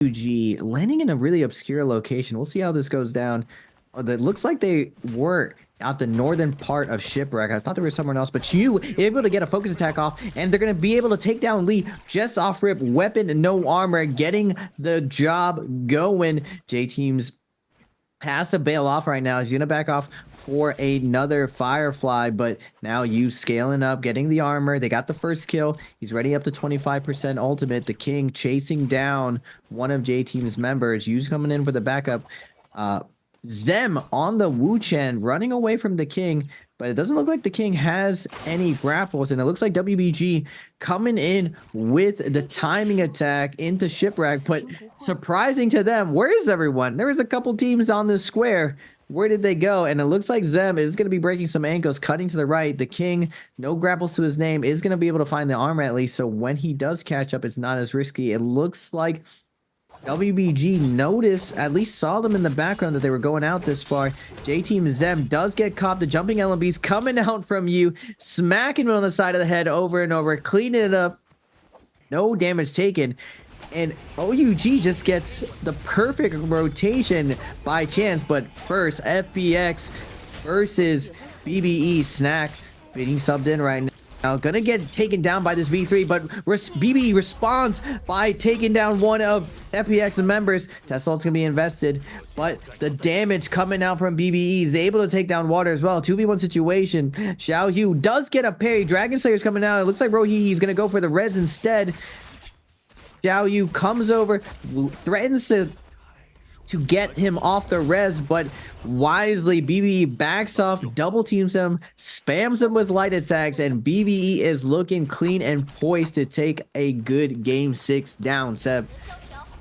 UG landing in a really obscure location. We'll see how this goes down. That looks like they were at the northern part of Shipwreck. I thought they were somewhere else, but you able to get a focus attack off, and they're going to be able to take down Lee just off rip. Weapon, no armor, getting the job going. J-Teams has to bail off right now. He's going to back off for another Firefly, but now you scaling up, getting the armor. They got the first kill. He's ready up to 25% ultimate. The King chasing down one of J-Team's members. Yu's coming in for the backup. Zem on the Wu Chen running away from the King, but it doesn't look like the King has any grapples, and it looks like WBG coming in with the timing attack into Shipwreck, but surprising to them, where is everyone? There was a couple teams on this square. Where did they go? And it looks like Zem is going to be breaking some ankles, cutting to the right. The King, no grapples to his name, is going to be able to find the armor at least, so when he does catch up, it's not as risky. It looks like WBG noticed, at least saw them in the background that they were going out this far. J-Team Zem does get caught. The jumping LMBs coming out from you, smacking him on the side of the head over and over, cleaning it up. No damage taken. And OUG just gets the perfect rotation by chance. But first, FPX versus BBE. Snack being subbed in right now. Gonna get taken down by this V3, but BBE responds by taking down one of FPX's members. Tessalt's gonna be invested, but the damage coming out from BBE is able to take down Water as well. 2v1 situation. Xiao Yu does get a parry. Dragon Slayer's coming out. It looks like Rohihi's gonna go for the res instead. Xiao Yu comes over, threatens to get him off the res, but wisely BBE backs off, double teams him, spams him with light attacks, and BBE is looking clean and poised to take a good game 6 down. Seb.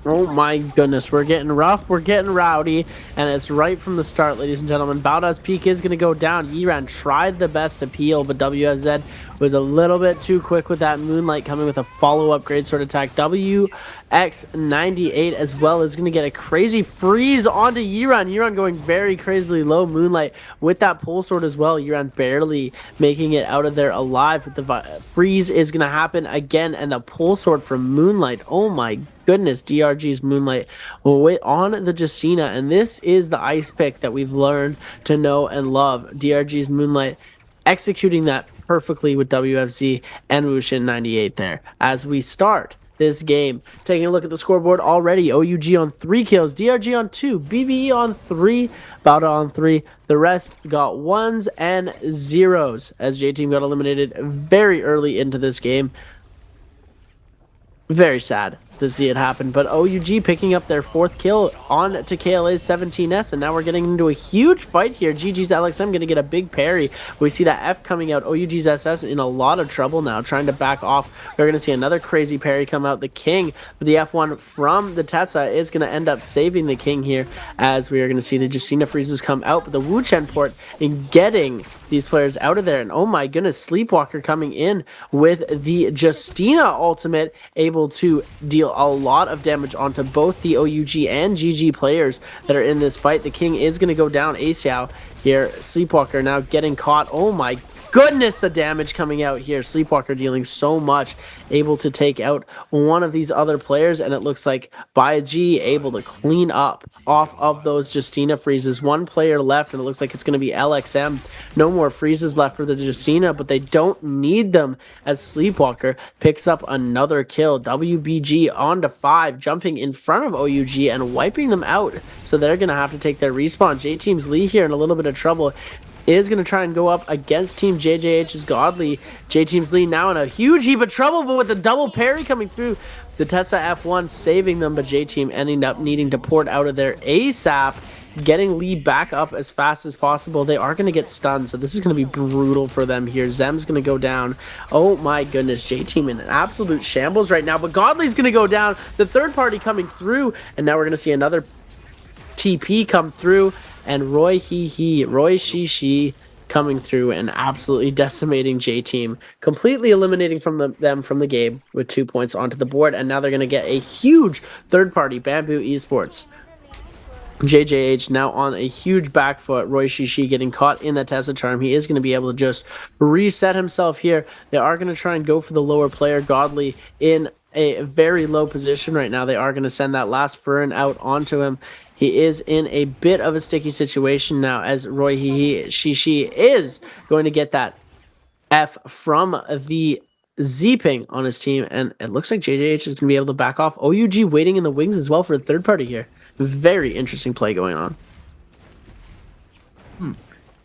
Oh my goodness, we're getting rough, we're getting rowdy, and it's right from the start, ladies and gentlemen. Baoda's peak is going to go down. Yiran tried the best appeal, but WSZ was a little bit too quick with that Moonlight coming with a follow-up great sword attack. WX98 as well is going to get a crazy freeze onto Yiran. Yiran going very crazily low. Moonlight with that pole sword as well. Yiran barely making it out of there alive, but the freeze is going to happen again, and the pole sword from Moonlight. Oh my goodness, DRG's Moonlight on the Justina, and this is the ice pick that we've learned to know and love. DRG's Moonlight executing that perfectly with WFZ and Wushin 98 there as we start this game. Taking a look at the scoreboard already, OUG on 3 kills, DRG on 2, BBE on 3, Bauda on 3. The rest got 1s and 0s as J-Team got eliminated very early into this game. Very sad to see it happen, but OUG picking up their 4th kill on to KLA's 17S, and now we're getting into a huge fight here. GG's LXM going to get a big parry. We see that F coming out. OUG's SS in a lot of trouble now, trying to back off. We're going to see another crazy parry come out. The King, but the F1 from the Tessa is going to end up saving the King here, as we are going to see the Justina freezes come out, but the Wu Chen port in getting these players out of there. And oh my goodness, Sleepwalker coming in with the Justina ultimate, able to deal a lot of damage onto both the OUG and GG players that are in this fight. The King is going to go down ASIAO here. Sleepwalker now getting caught. Oh my goodness, the damage coming out here. Sleepwalker dealing so much, able to take out one of these other players, and it looks like BaiG able to clean up off of those Justina freezes. 1 player left, and it looks like it's going to be LXM. No more freezes left for the Justina, but they don't need them as Sleepwalker picks up another kill. WBG on to 5, jumping in front of OUG and wiping them out, so they're going to have to take their respawn. J-Team's Lee here in a little bit of trouble, is going to try and go up against Team JJH's Godly. J-Team's Lee now in a huge heap of trouble, but with the double parry coming through, the Tessa F1 saving them, but J-Team ending up needing to port out of there ASAP, getting Lee back up as fast as possible. They are going to get stunned, so this is going to be brutal for them here. Zem's going to go down. Oh my goodness, J-Team in an absolute shambles right now, but Godly's going to go down. The third party coming through, and now we're going to see another TP come through, and Roy Shishi coming through and absolutely decimating J-Team, completely eliminating them from the game with 2 points onto the board. And now they're going to get a huge third party, Bamboo Esports. JJH now on a huge back foot. Roy Shishi getting caught in that Tessa charm. He is going to be able to just reset himself here. They are going to try and go for the lower player, Godly, in a very low position right now. They are going to send that last Fern out onto him. He is in a bit of a sticky situation now, as Roy she is going to get that F from the Z-Ping on his team, and it looks like JJH is going to be able to back off. OUG waiting in the wings as well for a third party here. Very interesting play going on.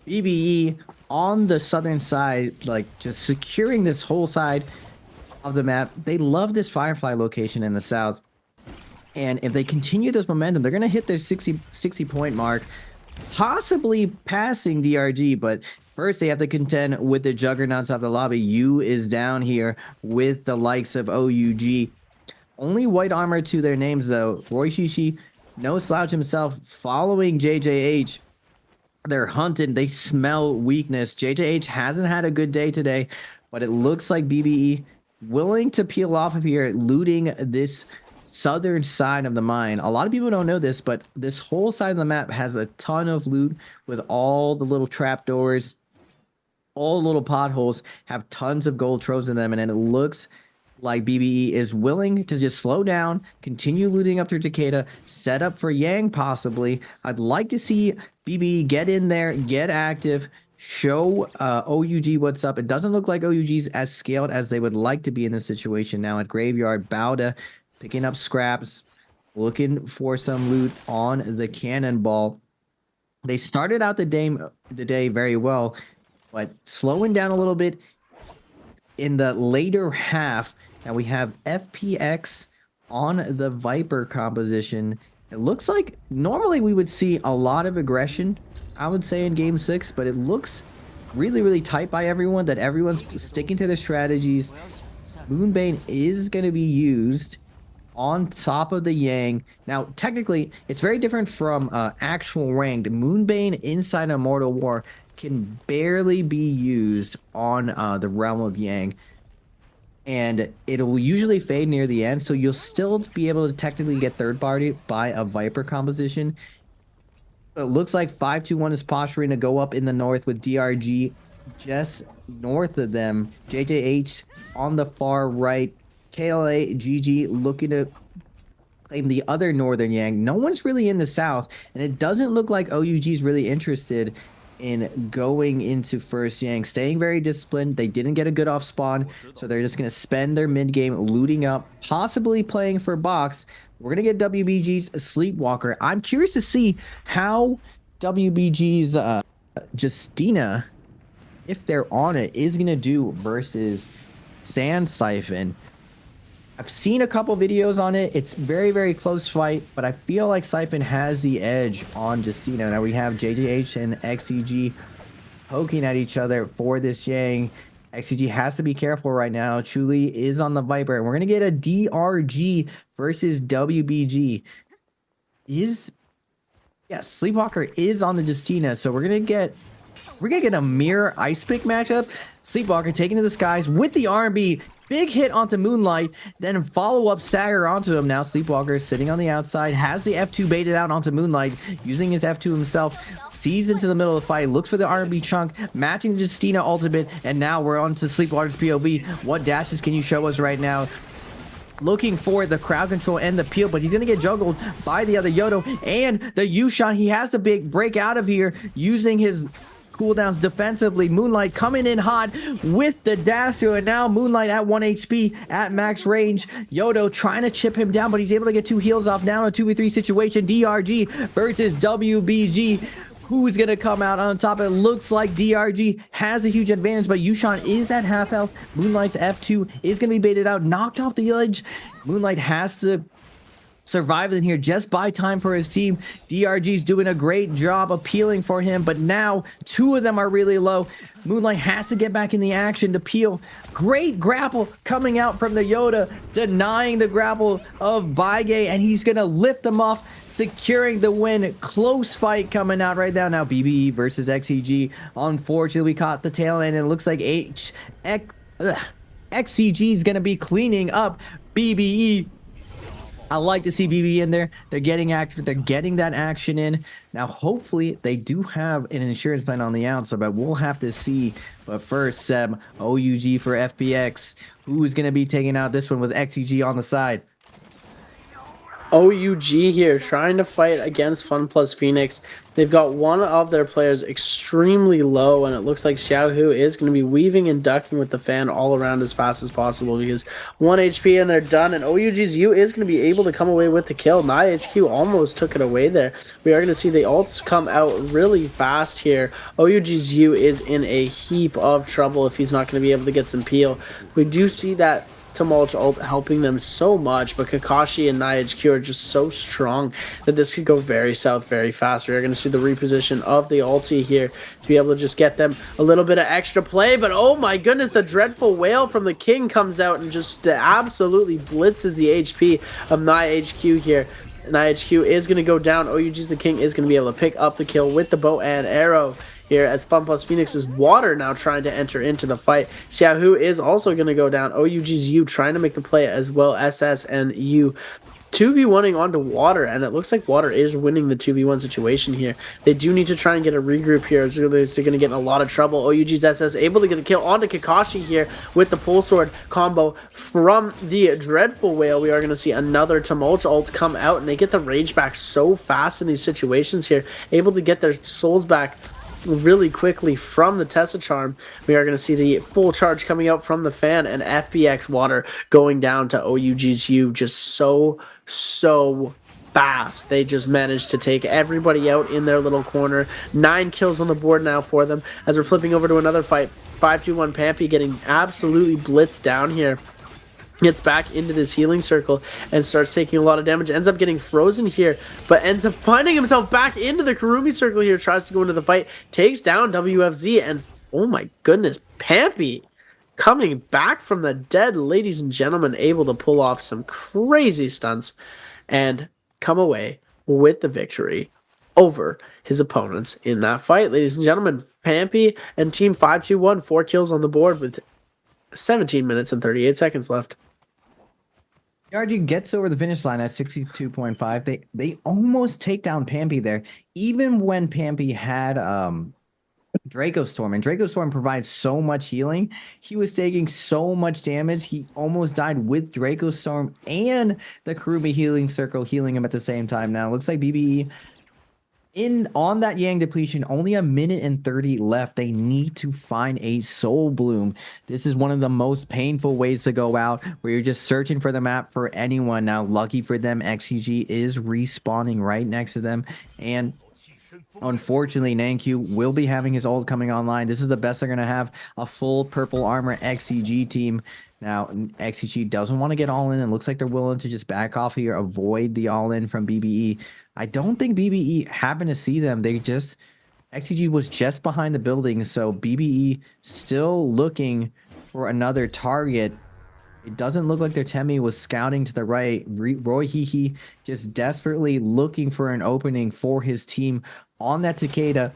BBE on the southern side, like just securing this whole side of the map. They love this Firefly location in the south. And if they continue this momentum, they're going to hit their 60 point mark, possibly passing DRG. But first, they have to contend with the juggernauts of the lobby. U is down here with the likes of OUG. Only white armor to their names, though. Roy Shishi, no slouch himself, following JJH. They're hunted. They smell weakness. JJH hasn't had a good day today, but it looks like BBE willing to peel off of here, looting this southern side of the mine. A lot of people don't know this, but this whole side of the map has a ton of loot with all the little trapdoors. All the little potholes have tons of gold troves in them, and then it looks like BBE is willing to just slow down, continue looting up to Takeda, set up for Yang possibly. I'd like to see BBE get in there, get active, show OUG what's up. It doesn't look like OUG's as scaled as they would like to be in this situation now at Graveyard. Bauda picking up scraps, looking for some loot on the cannonball. They started out the day very well, but slowing down a little bit in the later half. Now we have FPX on the Viper composition. It looks like normally we would see a lot of aggression, I would say, in Game 6, but it looks really, really tight by everyone, that everyone's sticking to their strategies. Moonbane is going to be used on top of the Yang. Now, technically, it's very different from actual ranked. Moonbane inside Immortal War can barely be used on the Realm of Yang. And it will usually fade near the end, so you'll still be able to technically get third party by a Viper composition. But it looks like 521 is posturing to go up in the north with DRG just north of them. JJH on the far right. KLA, GG looking to claim the other northern Yang. No one's really in the south, and it doesn't look like OUG is really interested in going into first Yang. Staying very disciplined. They didn't get a good off spawn, so they're just going to spend their mid game looting up, possibly playing for box. We're going to get WBG's Sleepwalker. I'm curious to see how WBG's Justina, if they're on it, is going to do versus Sand Siphon. I've seen a couple videos on it. It's very, very close fight, but I feel like Siphon has the edge on Justina. Now we have JJH and XEG poking at each other for this Yang. XEG has to be careful right now. Chuli is on the Viper, and we're going to get a DRG versus WBG. Yes, Sleepwalker is on the Justina, so we're gonna get a mirror ice pick matchup. Sleepwalker taking to the skies with the R&B. Big hit onto Moonlight, then follow-up stagger onto him. Now Sleepwalker sitting on the outside, has the F2 baited out onto Moonlight, using his F2 himself, sees into the middle of the fight, looks for the R&B chunk, matching the Justina ultimate, and now we're on to Sleepwalker's POV. What dashes can you show us right now? Looking for the crowd control and the peel, but he's going to get juggled by the other Yodo and the U-Shot. He has a big break out of here using his cooldowns defensively. Moonlight coming in hot with the Dasher, and now Moonlight at 1 HP at max range. Yodo trying to chip him down, but he's able to get 2 heals off. Now in a 2v3 situation. DRG versus WBG. Who's going to come out on top? It looks like DRG has a huge advantage, but Yushan is at half health. Moonlight's F2 is going to be baited out, knocked off the ledge. Moonlight has to survive in here, just buy time for his team. DRG's doing a great job appealing for him, but now 2 of them are really low. Moonlight has to get back in the action to peel. Great grapple coming out from the Yoda, denying the grapple of Baige, and he's gonna lift them off, securing the win. Close fight coming out right now. Now BBE versus XEG. Unfortunately, we caught the tail end, and it looks like XEG is gonna be cleaning up BBE. I like to see BB in there. They're getting active. They're getting that action in. Now, hopefully, they do have an insurance plan on the outside, but we'll have to see. But first, Seb, OUG for FPX. Who's going to be taking out this one with XEG on the side? OUG here trying to fight against Fun Plus Phoenix. They've got one of their players extremely low, and it looks like Xiaohu is going to be weaving and ducking with the fan all around as fast as possible because 1 HP and they're done, and OUG's U is going to be able to come away with the kill. NiHQ almost took it away there. We are going to see the ults come out really fast here. OUG's U is in a heap of trouble if he's not going to be able to get some peel. We do see that Tumult ult helping them so much, but Kakashi and NiHQ are just so strong that this could go very south very fast. We are going to see the reposition of the ulti here to be able to just get them a little bit of extra play, but oh my goodness, the dreadful wail from the king comes out and just absolutely blitzes the HP of NiHQ here. NiHQ is going to go down. OUG's the king is going to be able to pick up the kill with the bow and arrow here as Fun Plus Phoenix's Water now trying to enter into the fight. Xiaohu is also going to go down. OUG's U trying to make the play as well. SS and U 2v1ing onto Water, and it looks like Water is winning the 2v1 situation here. They do need to try and get a regroup here, so they're going to get in a lot of trouble. OUG's SS able to get the kill onto Kakashi here with the Pole Sword combo from the Dreadful Whale. We are going to see another Tumult ult come out, and they get the rage back so fast in these situations here, able to get their souls back really quickly from the Tessa Charm. We are going to see the full charge coming out from the fan, and FBX Water going down to OUG's U just so fast. They just managed to take everybody out in their little corner. 9 kills on the board now for them as we're flipping over to another fight. 5-2-1 Pampy getting absolutely blitzed down here. Gets back into this healing circle and starts taking a lot of damage. Ends up getting frozen here, but ends up finding himself back into the Kurumi circle here. Tries to go into the fight, takes down WFZ, and oh my goodness, Pampy coming back from the dead, ladies and gentlemen, able to pull off some crazy stunts and come away with the victory over his opponents in that fight. Ladies and gentlemen, Pampy and Team 5-2-1, 4 kills on the board with 17 minutes and 38 seconds left. RG gets over the finish line at 62.5. They almost take down Pampy there. Even when Pampy had Draco Storm, and Draco Storm provides so much healing, he was taking so much damage. He almost died with Draco Storm and the Kurumi healing circle healing him at the same time. Now, looks like BBE on that Yang depletion, only a minute and 30 left. They need to find a Soul Bloom. This is one of the most painful ways to go out, where you're just searching for the map for anyone. Now, lucky for them, XCG is respawning right next to them, and unfortunately, Nankyu will be having his ult coming online. This is the best they're going to have, a full purple armor XCG team. Now, XCG doesn't want to get all in, and looks like they're willing to just back off here, avoid the all in from BBE. I don't think BBE happened to see them. XCG was just behind the building, so BBE still looking for another target. It doesn't look like their Temi was scouting to the right. Roy Hihi just desperately looking for an opening for his team on that Takeda.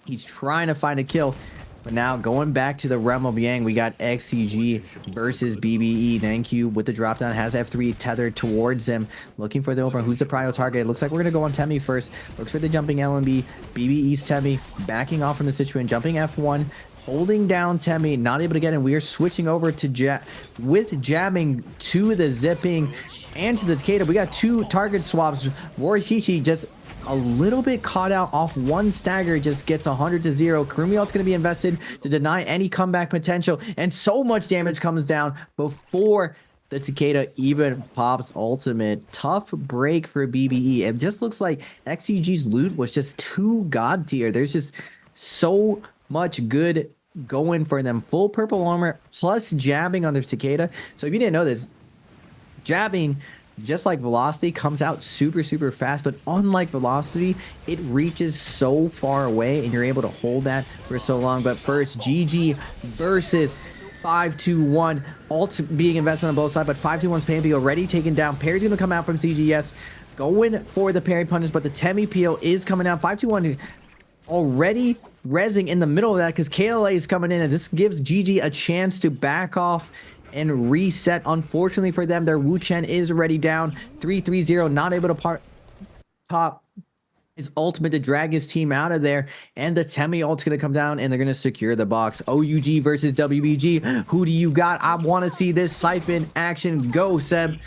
He's trying to find a kill. But now going back to the realm of Yang, we got XCG versus BBE. Nankyu with the drop down has F3 tethered towards him, looking for the opener. Who's the prio target? It looks like we're going to go on Temi first. Looks for the jumping LMB. BBE's Temi backing off from the situation, jumping F1, holding down Temi, not able to get in. We are switching over to jamming to the zipping and to the Takeda. We got 2 target swaps. Rorihichi just a little bit caught out off one stagger, just gets 100 to 0. Kurumi ult's going to be invested to deny any comeback potential, and so much damage comes down before the Takeda even pops ultimate. Tough break for BBE. It just looks like XCG's loot was just too god tier. There's just so much good going for them. Full purple armor plus jabbing on their Takeda. So if you didn't know this, jabbing, just like Velocity, comes out super fast, but unlike Velocity, it reaches so far away and you're able to hold that for so long. But first, GG versus 5-2-1. Ult being invested on both sides, but 5-2-1's Pampy already taken down. Parry's going to come out from CGS, going for the parry punish, but the Temi peel is coming out. 5-2-1 already rezzing in the middle of that because KLA is coming in, and this gives GG a chance to back off and reset. Unfortunately for them, their Wu Chen is already down 3-3-0, not able to top his ultimate to drag his team out of there, and the Temi ult's gonna come down and they're gonna secure the box. OUG versus WBG. Who do you got? I want to see this Siphon action. Go, Seb.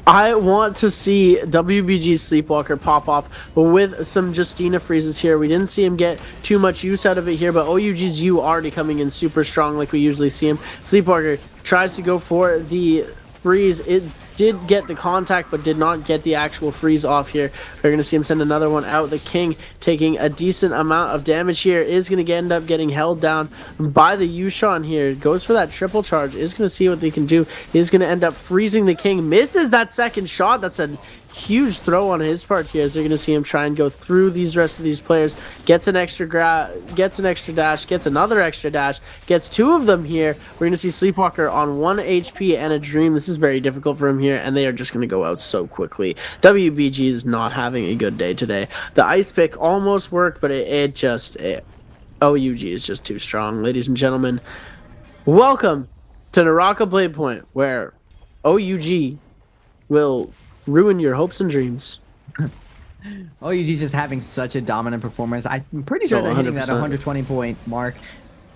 I want to see WBG's Sleepwalker pop off with some Justina freezes here. We didn't see him get too much use out of it here, but OUG's U already coming in super strong like we usually see him. Sleepwalker tries to go for the freeze. It did get the contact, but did not get the actual freeze off here. We're going to see him send another one out. The King taking a decent amount of damage here. Is going to end up getting held down by the Yushan here. Goes for that triple charge. Is going to see what they can do. Is going to end up freezing the King. Misses that second shot. That's a huge throw on his part here, as they're going to see him try and go through these rest of these players. Gets an extra dash, gets another extra dash, gets two of them here. We're going to see Sleepwalker on 1 HP and a Dream. This is very difficult for him here, and they are just going to go out so quickly. WBG is not having a good day today. The ice pick almost worked, but OUG is just too strong. Ladies and gentlemen, welcome to Naraka Bladepoint, where OUG will ruin your hopes and dreams. OUG's just having such a dominant performance. I'm pretty sure they're hitting that 120 point mark.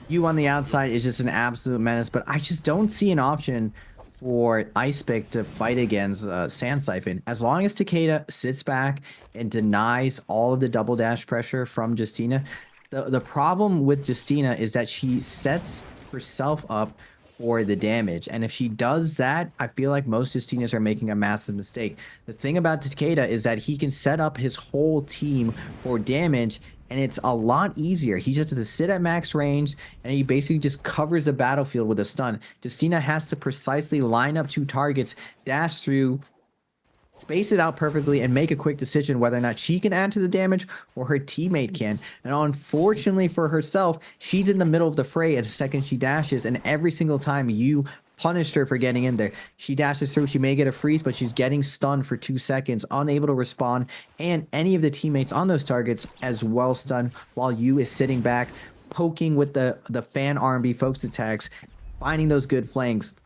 You on the outside is just an absolute menace, but I just don't see an option for Ice Pick to fight against Sand Siphon. As long as Takeda sits back and denies all of the double dash pressure from Justina, the problem with Justina is that she sets herself up for the damage, and if she does that, I feel like most Justinas are making a massive mistake. The thing about Takeda is that he can set up his whole team for damage, and it's a lot easier. He just has to sit at max range, and he basically just covers the battlefield with a stun. Justina has to precisely line up two targets, dash through, space it out perfectly, and make a quick decision whether or not she can add to the damage or her teammate can. And unfortunately for herself, she's in the middle of the fray at the second she dashes, and every single time you punished her for getting in there, she dashes through, she may get a freeze, but she's getting stunned for 2 seconds, unable to respond, and any of the teammates on those targets as well stunned, while you is sitting back, poking with the fan R&B focus attacks, finding those good flanks.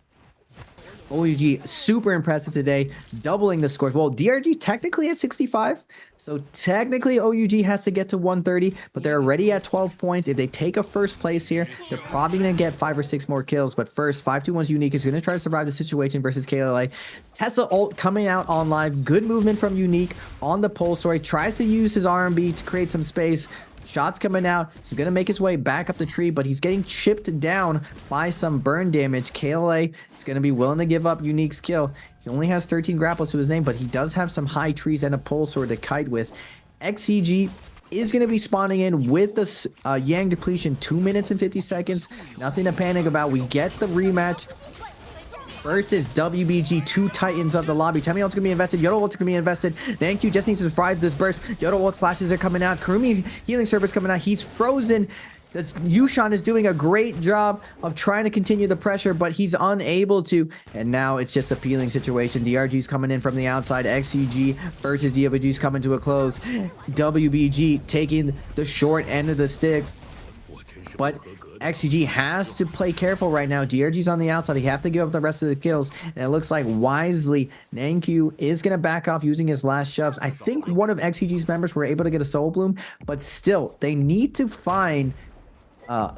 OUG super impressive today, doubling the scores. Well, DRG technically at 65, so technically OUG has to get to 130, but they're already at 12 points. If they take a first place here, they're probably going to get 5 or 6 more kills. But first, 521's Unique is going to try to survive the situation versus KLA. Tesla ult coming out on live. Good movement from Unique on the pole story. Tries to use his R&B to create some space. Shots coming out. He's going to make his way back up the tree, but he's getting chipped down by some burn damage. KLA is going to be willing to give up Unique's kill. He only has 13 grapples to his name, but he does have some high trees and a pole sword to kite with. XCG is going to be spawning in with the Yang depletion, 2 minutes and 50 seconds. Nothing to panic about. We get the rematch versus WBG, 2 Titans of the lobby. Tell me what's going to be invested. Yodo what's going to be invested. Thank you. Just needs to survive this burst. Yodo what slashes are coming out. Kurumi healing service coming out. He's frozen. Yushan is doing a great job of trying to continue the pressure, but he's unable to. And now it's just a peeling situation. DRG's coming in from the outside. XCG versus WBG's coming to a close. WBG taking the short end of the stick. But XCG has to play careful right now. DRG's on the outside. He have to give up the rest of the kills. And it looks like wisely, Nankyu is going to back off using his last shoves. I think one of XCG's members were able to get a Soul Bloom, but still, they need to find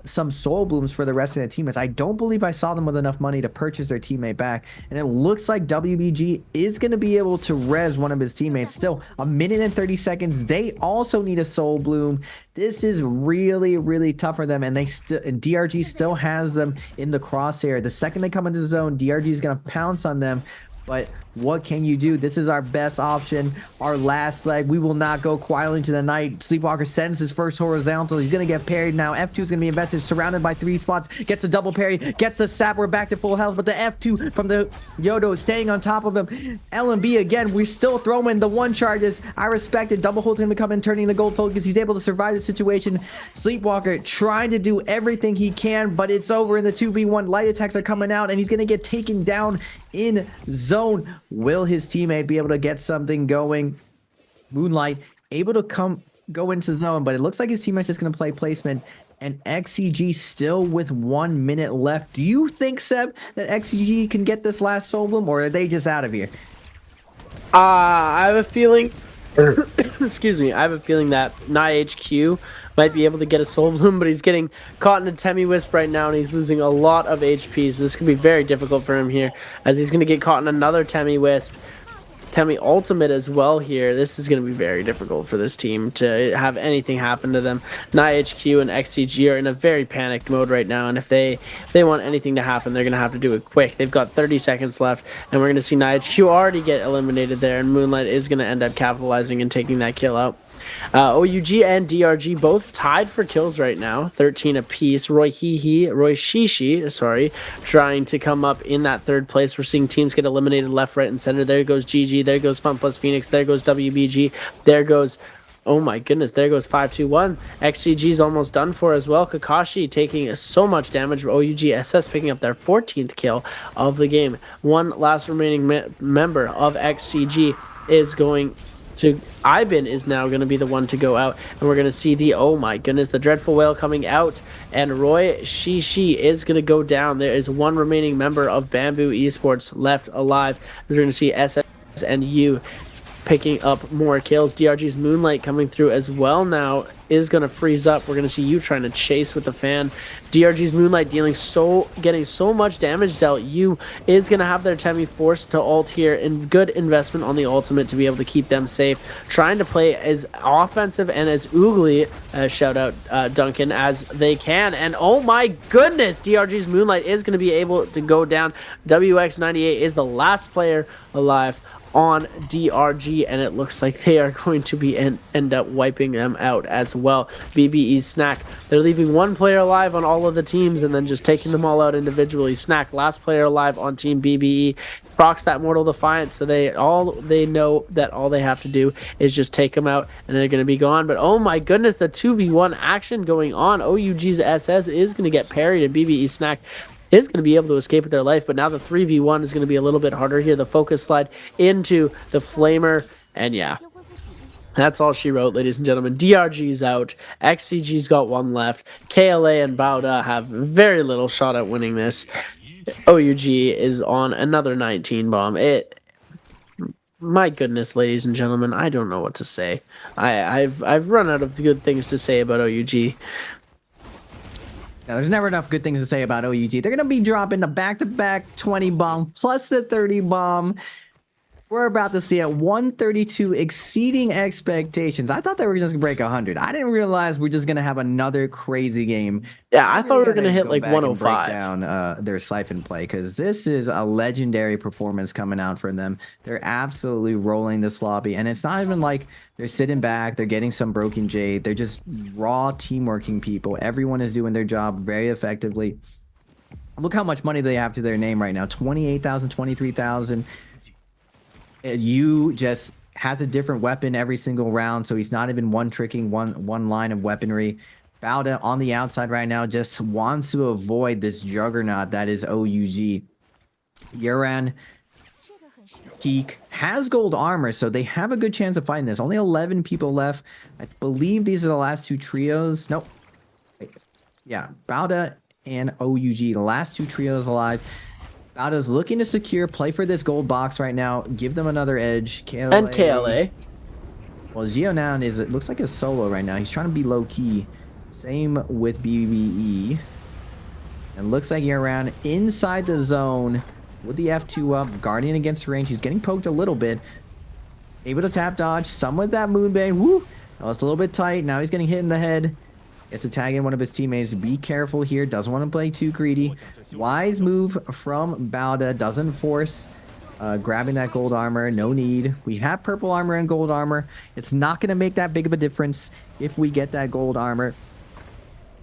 some Soul Blooms for the rest of their teammates. I don't believe I saw them with enough money to purchase their teammate back, and it looks like WBG is going to be able to res one of his teammates. Still, 1 minute and 30 seconds. They also need a Soul Bloom. This is really, really tough for them, and DRG still has them in the crosshair. The second they come into the zone, DRG is going to pounce on them. But what can you do? This is our best option, our last leg. We will not go quietly into the night. Sleepwalker sends his first horizontal. He's going to get parried now. F2 is going to be invested, surrounded by 3 spots. Gets the double parry, gets the sap. We're back to full health, but the F2 from the Yodo is staying on top of him. LMB again, we're still throwing the 1 charges. I respect it. Double Holt's going to come in, turning the gold focus. He's able to survive the situation. Sleepwalker trying to do everything he can, but it's over in the 2v1. Light attacks are coming out, and he's going to get taken down in zone. Will his teammate be able to get something going? Moonlight able to go into zone, but it looks like his teammate's just going to play placement and XCG still with 1 minute left. Do you think, Seb, that XCG can get this last soul bloom, or are they just out of here? I have a feeling. Excuse me. I have a feeling that NiHQ might be able to get a soul bloom, but he's getting caught in a Temi Wisp right now, and he's losing a lot of HP. So this could be very difficult for him here, as he's going to get caught in another Temi Wisp. Temi ultimate as well here. This is going to be very difficult for this team to have anything happen to them. NiHQ and XCG are in a very panicked mode right now, and if they want anything to happen, they're going to have to do it quick. They've got 30 seconds left, and we're going to see NiHQ already get eliminated there, and Moonlight is going to end up capitalizing and taking that kill out. OUG and DRG both tied for kills right now, 13 apiece. Roy Shishi, sorry, trying to come up in that third place. We're seeing teams get eliminated left, right, and center. There goes GG. There goes Fun Plus Phoenix. There goes WBG. There goes... Oh my goodness, there goes 5-2-1. XCG's almost done for as well. Kakashi taking so much damage. OUG SS picking up their 14th kill of the game. One last remaining member of XCG is going to... Iben is now going to be the one to go out, and we're going to see the... Oh my goodness, the Dreadful Whale coming out, and Roy Shishi is going to go down. There is one remaining member of Bamboo Esports left alive. We're going to see SS and U picking up more kills. DRG's Moonlight coming through as well now is going to freeze up. We're going to see you trying to chase with the fan. DRG's Moonlight getting so much damage dealt. You is going to have their Temi forced to ult here, and good investment on the ultimate to be able to keep them safe. Trying to play as offensive and as oogly, shout out Duncan, as they can. And oh my goodness, DRG's Moonlight is going to be able to go down. WX98 is the last player alive on DRG, and it looks like they are going to be end up wiping them out as well. BBE's Snack, they're leaving one player alive on all of the teams and then just taking them all out individually. Snack, last player alive on team BBE, procs that Mortal Defiance, so they know that all they have to do is just take them out and they're going to be gone. But oh my goodness, the 2v1 action going on. OUG's SS is going to get parried, and BBE Snack is going to be able to escape with their life, but now the 3v1 is going to be a little bit harder here. The focus slide into the Flamer, and yeah, that's all she wrote, ladies and gentlemen. DRG's out. XCG's got one left. KLA and Bauda have very little shot at winning this. OUG is on another 19 bomb. My goodness, ladies and gentlemen, I don't know what to say. I've run out of good things to say about OUG. Now, there's never enough good things to say about OUG. They're going to be dropping the back-to-back 20 bomb plus the 30 bomb. We're about to see at 132 exceeding expectations. I thought they were just going to break 100. I didn't realize we're just going to have another crazy game. Yeah, I thought we were going to hit like 105. Break down their siphon play, because this is a legendary performance coming out from them. They're absolutely rolling this lobby, and it's not even like they're sitting back, they're getting some broken jade. They're just raw teamworking people. Everyone is doing their job very effectively. Look how much money they have to their name right now. 28,000, 23,000. You just has a different weapon every single round, so he's not even one-tricking one line of weaponry. Bauda on the outside right now just wants to avoid this juggernaut that is OUG. Uran Geek has gold armor, so they have a good chance of fighting this. Only 11 people left. I believe these are the last two trios. Nope. Yeah, Bauda and OUG, the last two trios alive. Bauda's looking to secure, play for this gold box right now, give them another edge. KLA. And KLA. Well, Geonown it looks like a solo right now. He's trying to be low-key. Same with BBE. And looks like you're around inside the zone with the F2 up. Guardian against range. He's getting poked a little bit. Able to tap dodge. Some with that Moonbane. Woo! That was a little bit tight. Now he's getting hit in the head. Gets to tag in one of his teammates. Be careful here. Doesn't want to play too greedy. Wise move from Bauda. Doesn't force grabbing that gold armor. No need. We have purple armor and gold armor. It's not going to make that big of a difference if we get that gold armor.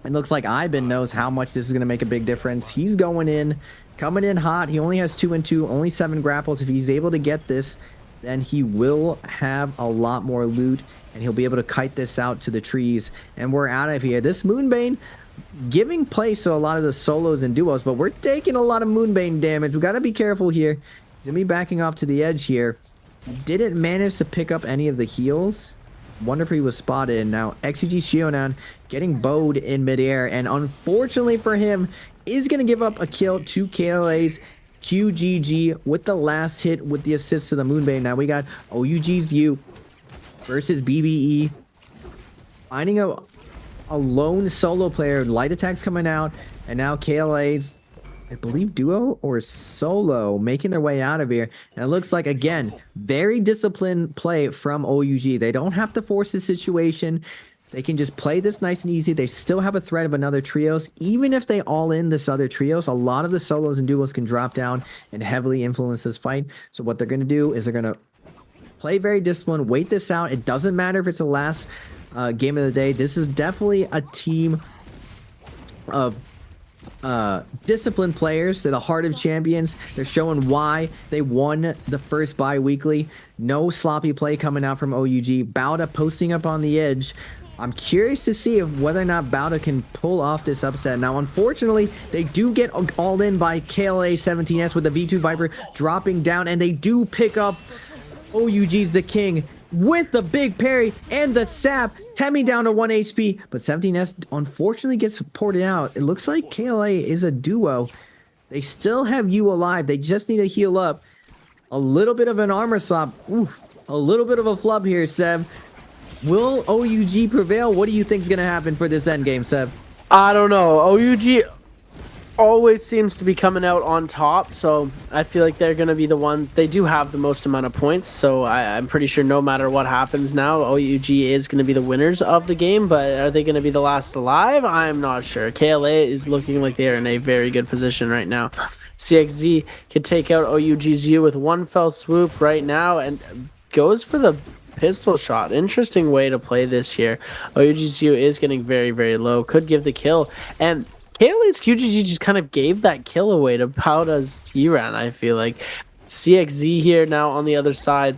It looks like Iben knows how much this is going to make a big difference. He's going in. Coming in hot. He only has 2 and 2. Only 7 grapples. If he's able to get this, then he will have a lot more loot. And he'll be able to kite this out to the trees. And we're out of here. This Moonbane giving place to a lot of the solos and duos, but we're taking a lot of Moonbane damage. We got to be careful here. He's going to be backing off to the edge here. He didn't manage to pick up any of the heals. wonderfully was spotted. Now XCG Shionan getting bowed in midair, and unfortunately for him, is going to give up a kill to KLA's QGG with the last hit with the assist to the Moonbane. Now we got OUG's U versus BBE. Finding a lone solo player. Light attacks coming out, and now KLA's, I believe, duo or solo making their way out of here. And it looks like, again, very disciplined play from OUG. They don't have to force the situation. They can just play this nice and easy. They still have a threat of another trios. Even if they all in this other trios, a lot of the solos and duos can drop down and heavily influence this fight. So what they're going to do is they're going to play very disciplined, wait this out. It doesn't matter if it's the last game of the day. This is definitely a team of disciplined players. They're the heart of champions. They're showing why they won the first bi-weekly. No sloppy play coming out from OUG. Bauda posting up on the edge. I'm curious to see whether or not Bauda can pull off this upset. Now, unfortunately, they do get all in by KLA 17S with the V2 Viper dropping down, and they do pick up OUG's the king with the big parry and the sap, Temming down to 1 HP, but 17S unfortunately gets ported out. It looks like KLA is a duo. They still have you alive. They just need to heal up. A little bit of an armor swap. Oof, a little bit of a flub here, Seb. Will OUG prevail? What do you think is going to happen for this endgame, Seb? I don't know. OUG always seems to be coming out on top, so I feel like they're going to be the ones. They do have the most amount of points, so I'm pretty sure no matter what happens now, OUG is going to be the winners of the game, but are they going to be the last alive? I'm not sure. KLA is looking like they are in a very good position right now. CXZ can take out OUG's U with one fell swoop right now and goes for the pistol shot. Interesting way to play this here. OUG's U is getting very, very low. Could give the kill, and KLA's QGG just kind of gave that kill away to Bauda's Iran, I feel like. CXZ here now on the other side.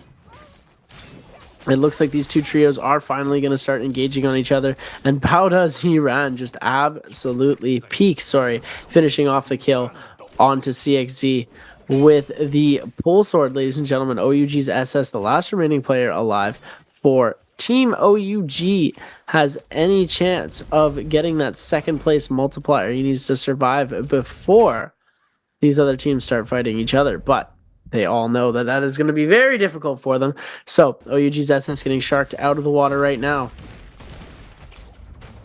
It looks like these two trios are finally going to start engaging on each other. And Bauda's Iran just absolutely finishing off the kill onto CXZ with the pull sword, ladies and gentlemen. OUG's SS, the last remaining player alive for Team OUG, has any chance of getting that second place multiplier. He needs to survive before these other teams start fighting each other, but they all know that that is going to be very difficult for them. So OUG's SS getting sharked out of the water right now.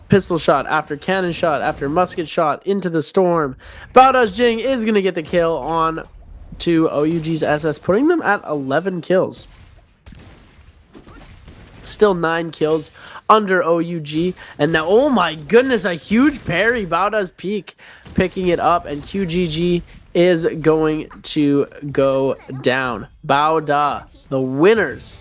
Pistol shot after cannon shot after musket shot into the storm. Bauda's Jing is going to get the kill on to OUG's SS, putting them at 11 kills. Still 9 kills under OUG, and now, oh my goodness, a huge parry. Bauda's peak picking it up, and QGG is going to go down. Bauda, the winners